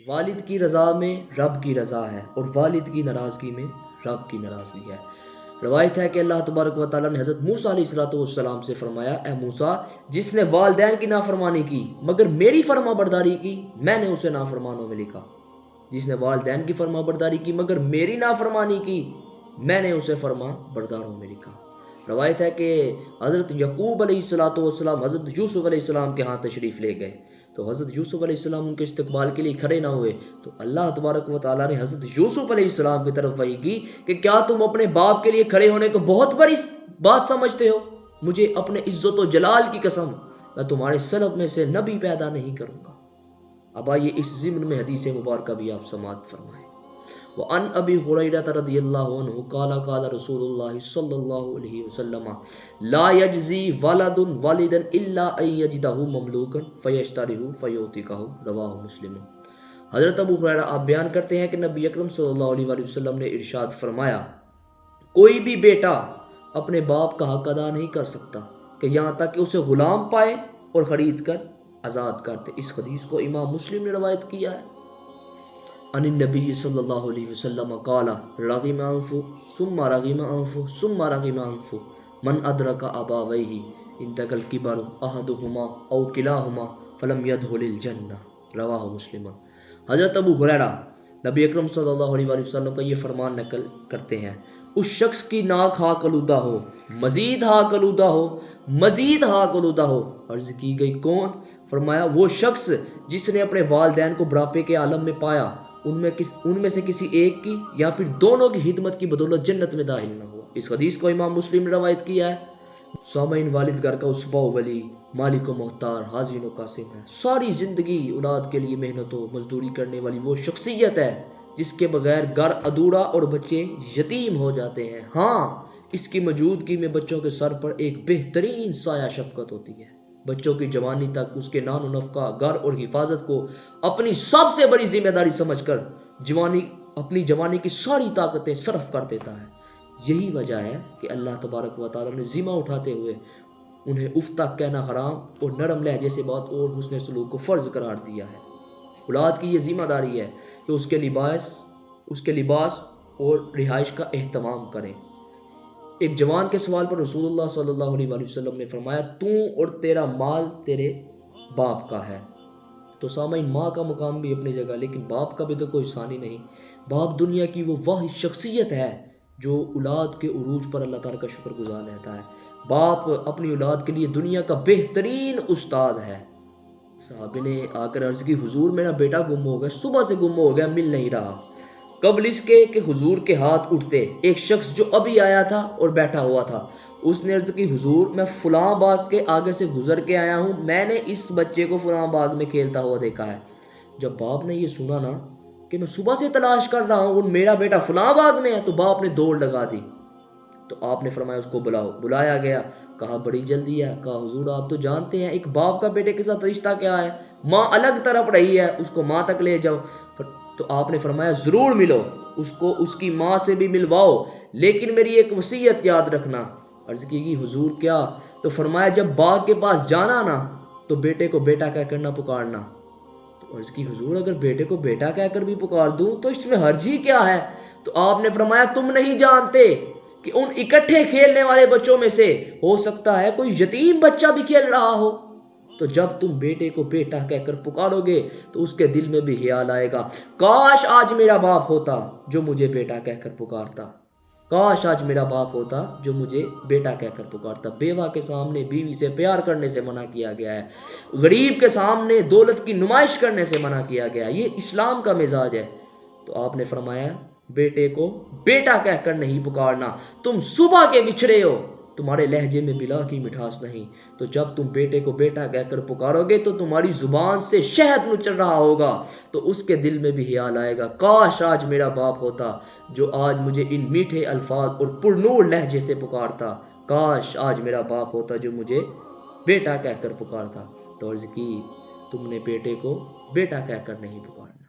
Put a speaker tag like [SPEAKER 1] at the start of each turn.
[SPEAKER 1] والد کی رضا میں رب کی رضا ہے اور والد کی ناراضگی میں رب کی ناراضگی ہے۔ روایت ہے کہ اللہ تبارک و تعالیٰ نے حضرت موسیٰ علیہ السلام سے فرمایا، اے موسیٰ، جس نے والدین کی نافرمانی کی مگر میری فرما برداری کی، میں نے اسے نافرمانوں میں لکھا۔ جس نے والدین کی فرما برداری کی مگر میری نافرمانی کی، میں نے اسے فرما برداروں میں لکھا۔ روایت ہے کہ حضرت یعقوب علیہ السلام حضرت یوسف علیہ السلام کے ہاں تشریف لے گئے، تو حضرت یوسف علیہ السلام ان کے استقبال کے لیے کھڑے نہ ہوئے، تو اللہ تبارک و تعالیٰ نے حضرت یوسف علیہ السلام کی طرف وحی کی کہ کیا تم اپنے باپ کے لیے کھڑے ہونے کو بہت بڑی بات سمجھتے ہو؟ مجھے اپنے عزت و جلال کی قسم، میں تمہارے سلب میں سے نبی پیدا نہیں کروں گا۔ اب آئیے اس ضمن میں حدیث مبارکہ بھی آپ سماعت فرمائیں۔ وعن ابی ہریرہ رضی اللہ عنہ قال قال رسول اللہ صلی اللہ علیہ وسلم لا یجزی ولد والدا الا ان یجدہ مملوکا فیشترہ فیعتقہ، رواہ مسلم۔ حضرت ابو ہریرہ آپ بیان کرتے ہیں کہ نبی اکرم صلی اللہ علیہ وآلہ وسلم نے ارشاد فرمایا، کوئی بھی بیٹا اپنے باپ کا حق ادا نہیں کر سکتا کہ یہاں تک کہ اسے غلام پائے اور خرید کر آزاد کر دے۔ اس حدیث کو امام مسلم نے روایت کیا ہے۔ ان النبی صلی اللہ علیہ وسلم قال رغم انف ثم رغم انف ثم رغم انف من ادرک ابویہ انتقل الکبر احدہما او کلاہما فلم يدخل الجنہ، رواہ مسلم۔ حضرت ابو ہریرہ نبی اکرم صلی اللہ علیہ وآلہ وسلم کا یہ فرمان نقل کرتے ہیں، اس شخص کی ناک ہاک آلودہ ہو، مزید ہاک آلودہ ہو، مزید ہاک آلودہ ہو۔ عرض کی گئی کون؟ فرمایا وہ شخص جس نے اپنے والدین کو بڑھاپے کے عالم میں پایا، ان میں سے کسی ایک کی یا پھر دونوں کی خدمت کی بدولت جنت میں داخل نہ ہوا۔ اس حدیث کو امام مسلم نے روایت کیا ہے۔ سامعین، والد گھر کا اسبہ و ولی، مالک و مختار، حاضرین و قاسم ہے۔ ساری زندگی اولاد کے لیے محنت و مزدوری کرنے والی وہ شخصیت ہے جس کے بغیر گھر ادھورا اور بچے یتیم ہو جاتے ہیں۔ ہاں، اس کی موجودگی میں بچوں کے سر پر ایک بہترین سایہ شفقت ہوتی ہے۔ بچوں کی جوانی تک اس کے نان و نفقہ، گھر اور حفاظت کو اپنی سب سے بڑی ذمہ داری سمجھ کر اپنی جوانی کی ساری طاقتیں صرف کر دیتا ہے۔ یہی وجہ ہے کہ اللہ تبارک و تعالیٰ نے ذمہ اٹھاتے ہوئے انہیں اف تک کہنا حرام اور نرم لہجے سے بات اور حسن سلوک کو فرض قرار دیا ہے۔ اولاد کی یہ ذمہ داری ہے کہ اس کے لباس اور رہائش کا اہتمام کریں۔ ایک جوان کے سوال پر رسول اللہ صلی اللہ علیہ وآلہ وسلم نے فرمایا، تو اور تیرا مال تیرے باپ کا ہے۔ تو سامعین، ماں کا مقام بھی اپنی جگہ، لیکن باپ کا بھی تو کوئی ثانی نہیں۔ باپ دنیا کی وہ واحد شخصیت ہے جو اولاد کے عروج پر اللہ تعالیٰ کا شکر گزار رہتا ہے۔ باپ اپنی اولاد کے لیے دنیا کا بہترین استاد ہے۔ صحابی نے آ کر عرض کی، حضور میرا بیٹا گم ہو گیا، صبح سے گم ہو گیا، مل نہیں رہا۔ قبل اس کے کہ حضور کے ہاتھ اٹھتے، ایک شخص جو ابھی آیا تھا اور بیٹھا ہوا تھا، اس نے عرض کی، حضور میں فلاں باغ کے آگے سے گزر کے آیا ہوں، میں نے اس بچے کو فلاں باغ میں کھیلتا ہوا دیکھا ہے۔ جب باپ نے یہ سنا نا کہ میں صبح سے تلاش کر رہا ہوں اور میرا بیٹا فلاں باغ میں ہے، تو باپ نے دوڑ لگا دی۔ تو آپ نے فرمایا اس کو بلاؤ۔ بلایا گیا، کہا بڑی جلدی ہے۔ کہا حضور آپ تو جانتے ہیں ایک باپ کا بیٹے کے ساتھ رشتہ کیا ہے، ماں الگ طرف رہی ہے، اس کو ماں تک لے جاؤ۔ تو آپ نے فرمایا ضرور ملو، اس کو اس کی ماں سے بھی ملواؤ، لیکن میری ایک وصیت یاد رکھنا۔ عرض کی گئی حضور کیا؟ تو فرمایا جب باغ کے پاس جانا نا تو بیٹے کو بیٹا کہہ کر نہ پکارنا۔ تو عرض کی حضور اگر بیٹے کو بیٹا کہہ کر بھی پکار دوں تو اس میں حرج ہی کیا ہے؟ تو آپ نے فرمایا تم نہیں جانتے کہ ان اکٹھے کھیلنے والے بچوں میں سے ہو سکتا ہے کوئی یتیم بچہ بھی کھیل رہا ہو۔ تو جب تم بیٹے کو بیٹا کہہ کر پکارو گے تو اس کے دل میں بھی خیال آئے گا، کاش آج میرا باپ ہوتا جو مجھے بیٹا کہہ کر پکارتا، کاش آج میرا باپ ہوتا جو مجھے بیٹا کہہ کر پکارتا۔ بیوہ کے سامنے بیوی سے پیار کرنے سے منع کیا گیا ہے، غریب کے سامنے دولت کی نمائش کرنے سے منع کیا گیا ہے، یہ اسلام کا مزاج ہے۔ تو آپ نے فرمایا بیٹے کو بیٹا کہہ کر نہیں پکارنا، تم صبح کے بچھڑے ہو، تمہارے لہجے میں بلا کی مٹھاس نہیں، تو جب تم بیٹے کو بیٹا کہہ کر پکارو گے تو تمہاری زبان سے شہد نچر رہا ہوگا، تو اس کے دل میں بھی خیال آئے گا، کاش آج میرا باپ ہوتا جو آج مجھے ان میٹھے الفاظ اور پرنور لہجے سے پکارتا، کاش آج میرا باپ ہوتا جو مجھے بیٹا کہہ کر پکارتا۔ تو عرض کی تم نے بیٹے کو بیٹا کہہ کر نہیں پکارنا۔